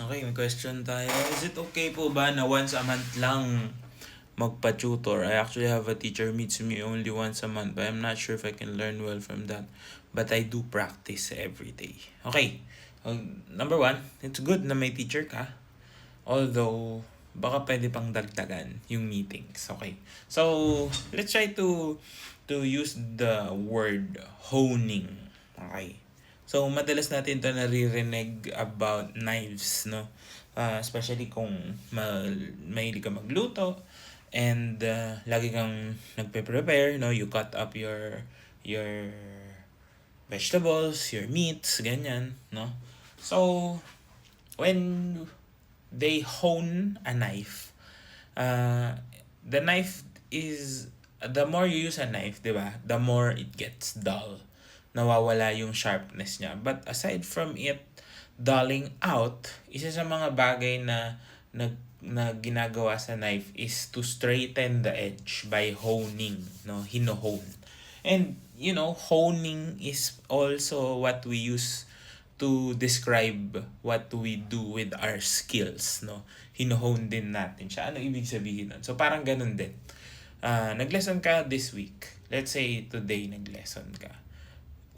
Okay, may question tayo. Is it okay po ba na once a month lang magpa-tutor? I actually have a teacher meets me only once a month, but I'm not sure if I can learn well from that. But I do practice every day. Okay, number one, it's good na may teacher ka. Although, baka pwede pang dagdagan yung meetings. Okay, so let's try to use the word honing. Okay. So, madalas natin ito naririnig about knives, no? Especially kung mahilig ka magluto and lagi kang nagpe-prepare, no? You cut up your vegetables, your meats, ganyan, no? So, when they hone a knife, the knife is, the more you use a knife, di ba? The more it gets dull. Nawawala yung sharpness niya. But aside from it dulling out, isa sa mga bagay na ginagawa sa knife is to straighten the edge by honing, no? Hino-hone. And honing is also what we use to describe what we do with our skills, no? Hino-hone din natin siya. Ano ibig sabihin nun? So parang ganun din. Nag-lesson ka this week. Let's say today nag-lesson ka.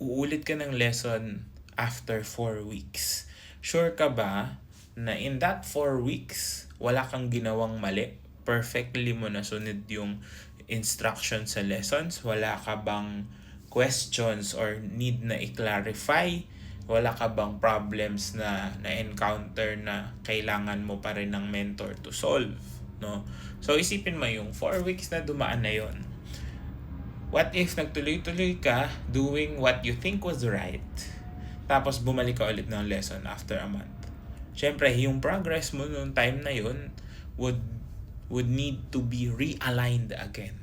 Uulit ka ng lesson after 4 weeks. Sure ka ba na in that 4 weeks, wala kang ginawang mali? Perfectly mo nasunod yung instructions sa lessons? Wala ka bang questions or need na i-clarify? Wala ka bang problems na na-encounter na kailangan mo pa rin ng mentor to solve? No? So isipin mo yung 4 weeks na dumaan na yon. What if nagtuloy-tuloy ka doing what you think was right, tapos bumalik ka ulit ng lesson after a month? Siyempre, yung progress mo nung time na yun would need to be realigned again.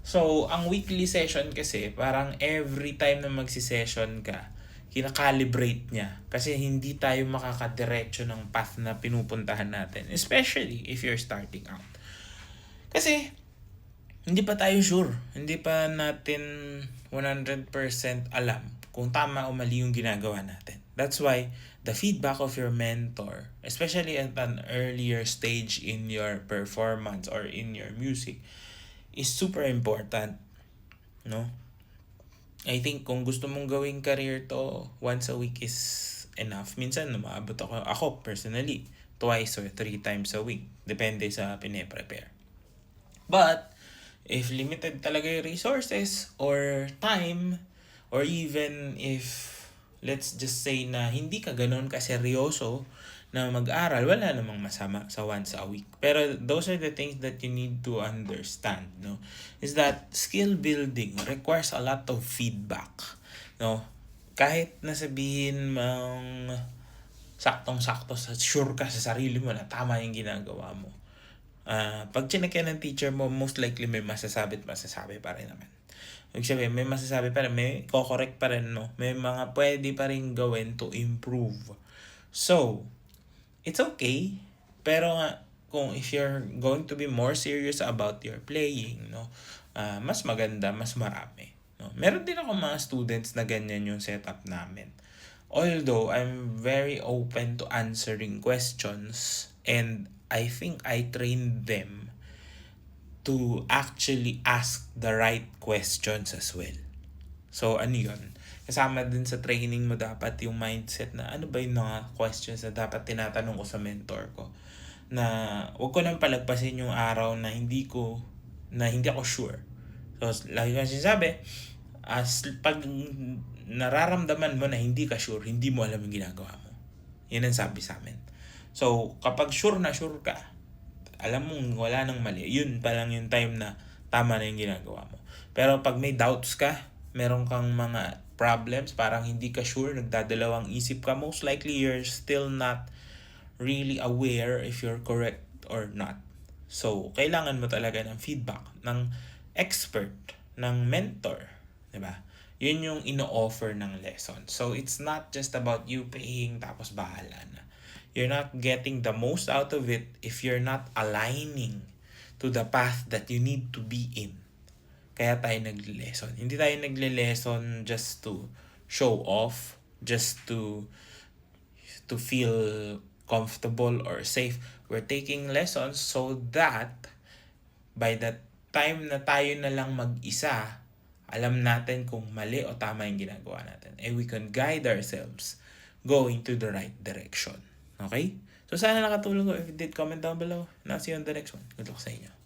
So, ang weekly session kasi, parang every time na magsi-session ka, kinakalibrate niya. Kasi hindi tayo makakadiretso ng path na pinupuntahan natin. Especially if you're starting out. Kasi, hindi pa tayo sure. Hindi pa natin 100% alam kung tama o mali yung ginagawa natin. That's why the feedback of your mentor, especially at an earlier stage in your performance or in your music, is super important. No? I think kung gusto mong gawing career to, once a week is enough. Minsan, umaabot ako personally, twice or 3 times a week. Depende sa pine-prepare. But, if limited talaga yung resources or time, or even if, let's just say na hindi ka ganun kaseryoso na mag-aral, wala namang masama sa once a week. Pero those are the things that you need to understand, no? Is that skill building requires a lot of feedback, no? Kahit nasabihin mong saktong-sakto, sure ka sa sarili mo na tama yung ginagawa mo. Pag chinek ka ng teacher mo, most likely may masasabi pa rin naman. Ibig sabihin, may masasabi pa rin, may correct pa rin, no? May mga pwede pa rin gawin to improve. So, it's okay. Pero kung if you're going to be more serious about your playing, no? Mas maganda, mas marami. No? Meron din ako mga students na ganyan yung setup namin. Although, I'm very open to answering questions and I think I trained them to actually ask the right questions as well. So, ano yun? Kasama din sa training mo dapat yung mindset na ano ba yung mga questions na dapat tinatanong ko sa mentor ko. Na wag ko nang palagpasin yung araw na hindi ako sure. So, lagi ko sinasabi, pag nararamdaman mo na hindi ka sure, hindi mo alam yung ginagawa mo. Yan ang sabi sa amin. So, kapag sure ka, alam mong wala nang mali, yun pa lang yung time na tama na yung ginagawa mo. Pero pag may doubts ka, meron kang mga problems, parang hindi ka sure, nagdadalawang isip ka, most likely you're still not really aware if you're correct or not. So, kailangan mo talaga ng feedback, ng expert, ng mentor. Diba? Yun yung ino-offer ng lesson. So, it's not just about you paying tapos bahala na. You're not getting the most out of it if you're not aligning to the path that you need to be in. Kaya tayo nagle-lesson. Hindi tayo nagle-lesson just to show off, just to feel comfortable or safe. We're taking lessons so that by the time na tayo na lang mag-isa, alam natin kung mali o tama yung ginagawa natin. And we can guide ourselves going to the right direction. Okay? So sana nakatulong ko. If you did, comment down below. And I'll see you on the next one. Good luck sa inyo.